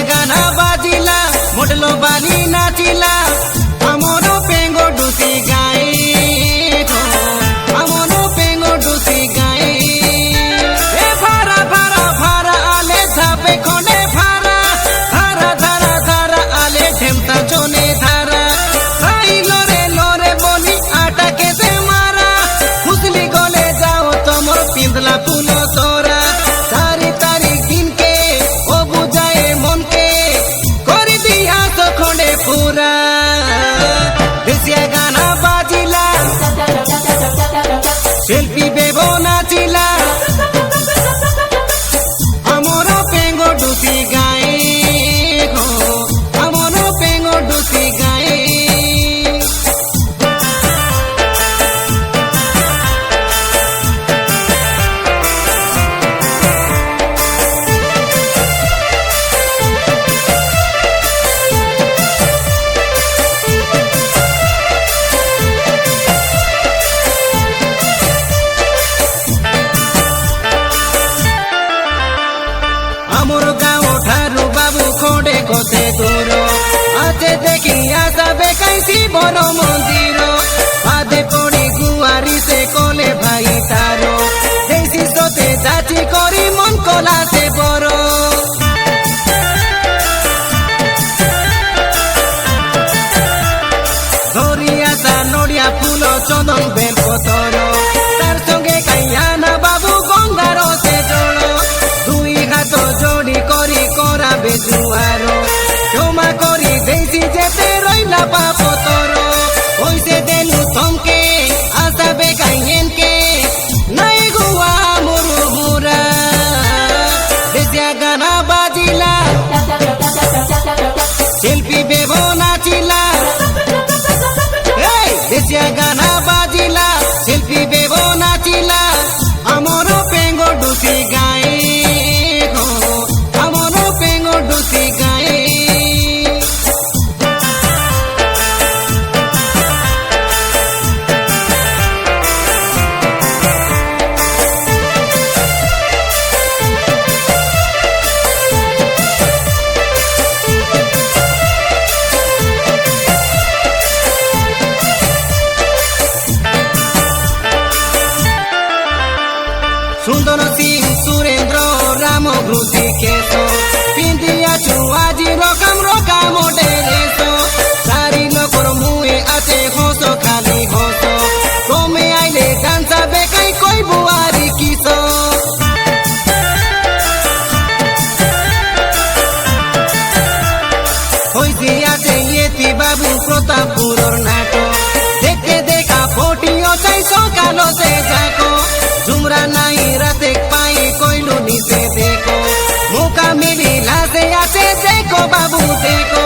गाना बाजिला मोटलो बानी नाचिला हमरो पेंगो डुसी गाए हमरो पेंगो डुसी गाए ए भारा भारा भारा आले धापे कोने भारा धारा धारा धारा आले ढेमता जोने धारा साई लोरे लोरे बोली आटा के दे मारा खुसली गोले जाओ तमोर पिंदला फूलो सोरा सारी तारीख दिन के ओ बुझाए मन के कर दिया तो खोंडे पूरा देसिया गाना बाजिला शिल्पी बेबो नाचिला हमरो पेंगो डुसी गाए हो हमरो पेंगो डुसी गाए हमरो गाँव ठारू बाबू खोंडे कोसे दूरो आते देखी आसाबे कैसी बड़ो मंदिर आधे पड़ी गुआरी से कोले भाई तारो जैसी सोते चाची करी मन कोला से बड़ो धरिया सा नड़िया फूलो चंदन बेल पतरो तार संगे कैयाना बाबू गंगारो से जोड़ो दुई हाथ जोड़ी करी करा बेजुआरो क्षमा करी देसी जेते रहिला पापतरो ओइसे देलु तमके आशा बेकाइएन के नाई गुआ मोरु हुरा देसिया गाना बाजिला शिल्पी बेबो नाचिला देसिया गाना बाजिला शिल्पी बेबो नाचिला हमरो पेंगो डुसी गाए हो हमरो पेंगो डुसी गाए सुंदर सिंह सुरेंद्र राम घृति केसो पिंदिया चुआजी रकम रकाम डेरेसो सारी लोकर मुए आते होसो खाली होसो तोमे आइले डांसा बेकाई कोई बुआरी किसो होइसी आते येती बाबू प्रतापपुर नाटो देखते देखा फोटियो चाइ सकालो से जाको झुमरा नहीं राते पाई कोई लुनी से देखो मौका मिली लासे आते देखो बाबू देखो